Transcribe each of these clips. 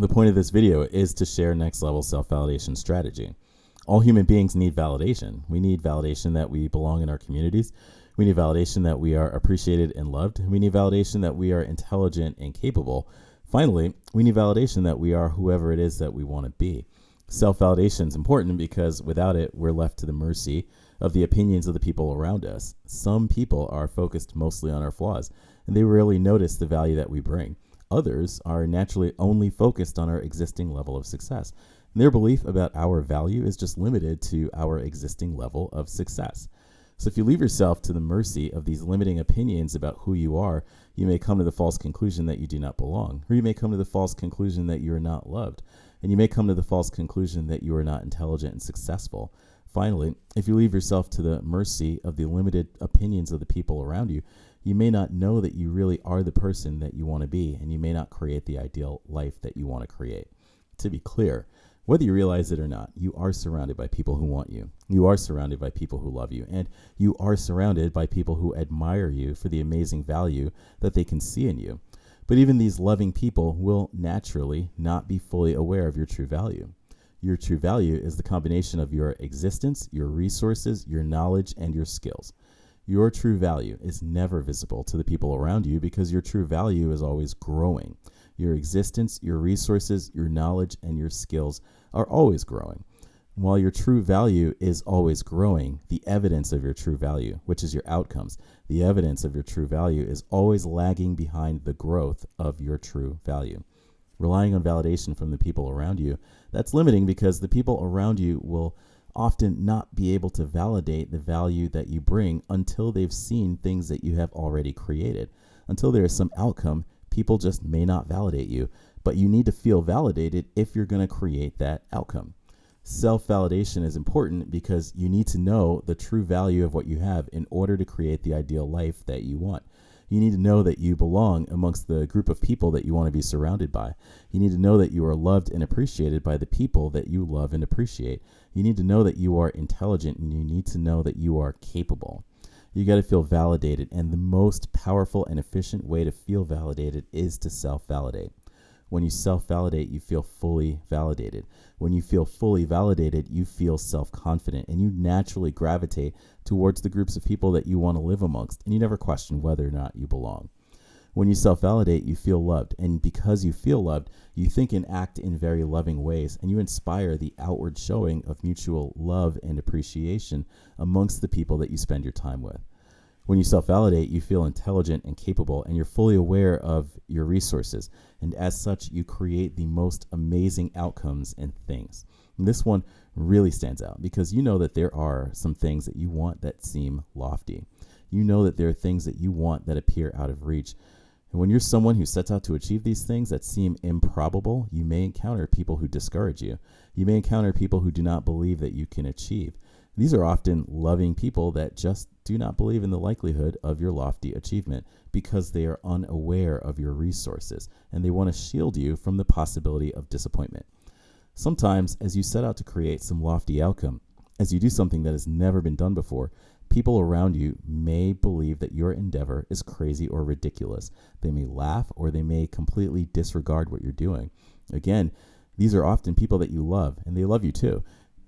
The point of this video is to share next level self-validation strategy. All human beings need validation. We need validation that we belong in our communities. We need validation that we are appreciated and loved. We need validation that we are intelligent and capable. Finally, we need validation that we are whoever it is that we want to be. Self-validation is important because without it, we're left to the mercy of the opinions of the people around us. Some people are focused mostly on our flaws, and they rarely notice the value that we bring. Others are naturally only focused on our existing level of success. And their belief about our value is just limited to our existing level of success. So if you leave yourself to the mercy of these limiting opinions about who you are, you may come to the false conclusion that you do not belong, or you may come to the false conclusion that you are not loved, and you may come to the false conclusion that you are not intelligent and successful. Finally, if you leave yourself to the mercy of the limited opinions of the people around you, you may not know that you really are the person that you want to be, and you may not create the ideal life that you want to create. To be clear, whether you realize it or not, you are surrounded by people who want you. You are surrounded by people who love you, and you are surrounded by people who admire you for the amazing value that they can see in you. But even these loving people will naturally not be fully aware of your true value. Your true value is the combination of your existence, your resources, your knowledge, and your skills. Your true value is never visible to the people around you because your true value is always growing. Your existence, your resources, your knowledge, and your skills are always growing. While your true value is always growing, the evidence of your true value, which is your outcomes, the evidence of your true value is always lagging behind the growth of your true value. Relying on validation from the people around you, that's limiting because the people around you will often not be able to validate the value that you bring until they've seen things that you have already created. Until there is some outcome, people just may not validate you, but you need to feel validated if you're going to create that outcome. Self-validation is important because you need to know the true value of what you have in order to create the ideal life that you want. You need to know that you belong amongst the group of people that you want to be surrounded by. You need to know that you are loved and appreciated by the people that you love and appreciate. You need to know that you are intelligent, and you need to know that you are capable. You got to feel validated, and the most powerful and efficient way to feel validated is to self-validate. When you self-validate, you feel fully validated. When you feel fully validated, you feel self-confident, and you naturally gravitate towards the groups of people that you want to live amongst, and you never question whether or not you belong. When you self-validate, you feel loved, and because you feel loved, you think and act in very loving ways, and you inspire the outward showing of mutual love and appreciation amongst the people that you spend your time with. When you self-validate, you feel intelligent and capable, and you're fully aware of your resources. And as such, you create the most amazing outcomes and things. And this one really stands out because you know that there are some things that you want that seem lofty. You know that there are things that you want that appear out of reach. And when you're someone who sets out to achieve these things that seem improbable, you may encounter people who discourage you. You may encounter people who do not believe that you can achieve. These are often loving people that just do not believe in the likelihood of your lofty achievement because they are unaware of your resources and they want to shield you from the possibility of disappointment. Sometimes, as you set out to create some lofty outcome, as you do something that has never been done before, people around you may believe that your endeavor is crazy or ridiculous. They may laugh or they may completely disregard what you're doing. Again, these are often people that you love and they love you too.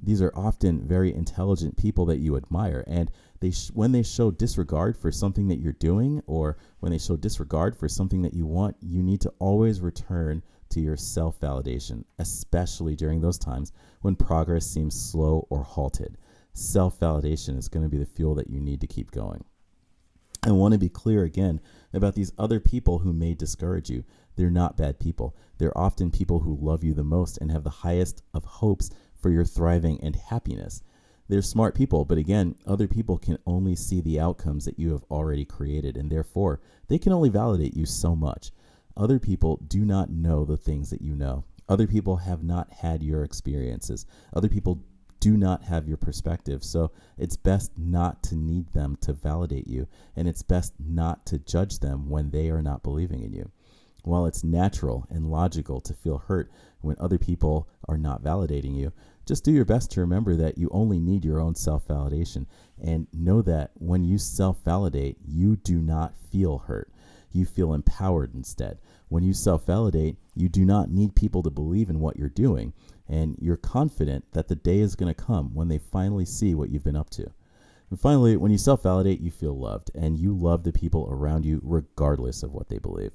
These are often very intelligent people that you admire, and when they show disregard for something that you're doing or when they show disregard for something that you want, you need to always return to your self-validation, especially during those times when progress seems slow or halted. Self-validation is going to be the fuel that you need to keep going. I want to be clear again about these other people who may discourage you. They're not bad people. They're often people who love you the most and have the highest of hopes for your thriving and happiness. They're smart people, but again, other people can only see the outcomes that you have already created, and therefore, they can only validate you so much. Other people do not know the things that you know. Other people have not had your experiences. Other people do not have your perspective, so it's best not to need them to validate you, and it's best not to judge them when they are not believing in you. While it's natural and logical to feel hurt when other people are not validating you, just do your best to remember that you only need your own self-validation, and know that when you self-validate, you do not feel hurt. You feel empowered instead. When you self-validate, you do not need people to believe in what you're doing, and you're confident that the day is going to come when they finally see what you've been up to. And finally, when you self-validate, you feel loved, and you love the people around you regardless of what they believe.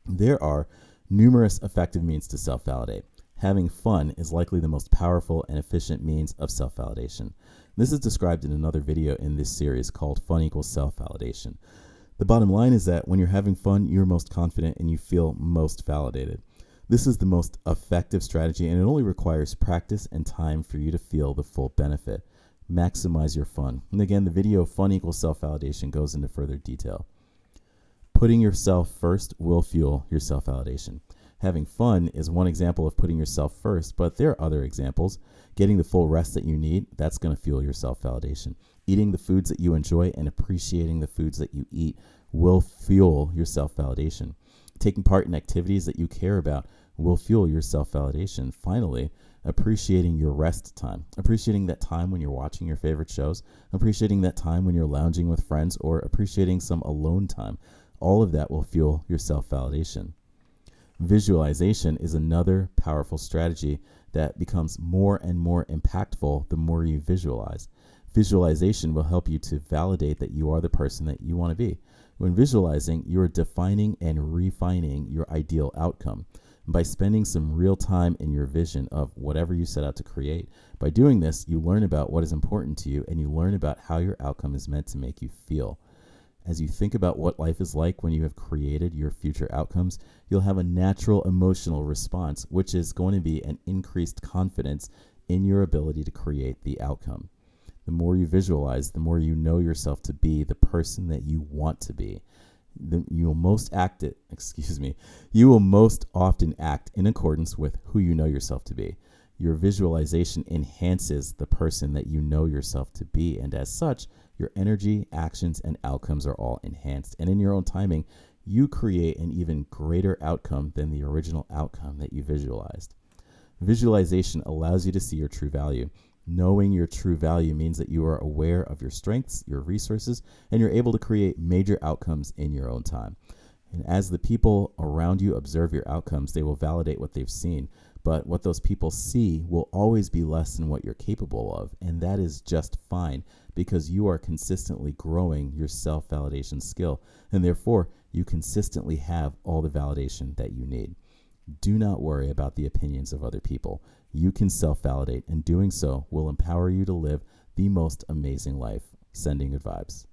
There are numerous effective means to self-validate. Having fun is likely the most powerful and efficient means of self-validation. This is described in another video in this series called Fun Equals Self-Validation. The bottom line is that when you're having fun, you're most confident and you feel most validated. This is the most effective strategy, and it only requires practice and time for you to feel the full benefit. Maximize your fun. And again, the video Fun Equals Self-Validation goes into further detail. Putting yourself first will fuel your self-validation. Having fun is one example of putting yourself first, but there are other examples. Getting the full rest that you need, that's going to fuel your self-validation. Eating the foods that you enjoy and appreciating the foods that you eat will fuel your self-validation. Taking part in activities that you care about will fuel your self-validation. Finally, appreciating your rest time. Appreciating that time when you're watching your favorite shows. Appreciating that time when you're lounging with friends, or appreciating some alone time. All of that will fuel your self-validation. Visualization is another powerful strategy that becomes more and more impactful the more you visualize. Visualization will help you to validate that you are the person that you want to be. When visualizing, you are defining and refining your ideal outcome. By spending some real time in your vision of whatever you set out to create, by doing this, you learn about what is important to you, and you learn about how your outcome is meant to make you feel. As you think about what life is like when you have created your future outcomes, you'll have a natural emotional response, which is going to be an increased confidence in your ability to create the outcome. The more you visualize, the more you know yourself to be the person that you want to be. You will most often act in accordance with who you know yourself to be. Your visualization enhances the person that you know yourself to be, and as such, your energy, actions, and outcomes are all enhanced. And in your own timing, you create an even greater outcome than the original outcome that you visualized. Visualization allows you to see your true value. Knowing your true value means that you are aware of your strengths, your resources, and you're able to create major outcomes in your own time. And as the people around you observe your outcomes, they will validate what they've seen. But what those people see will always be less than what you're capable of. And that is just fine, because you are consistently growing your self-validation skill. And therefore, you consistently have all the validation that you need. Do not worry about the opinions of other people. You can self-validate, and doing so will empower you to live the most amazing life. Sending good vibes.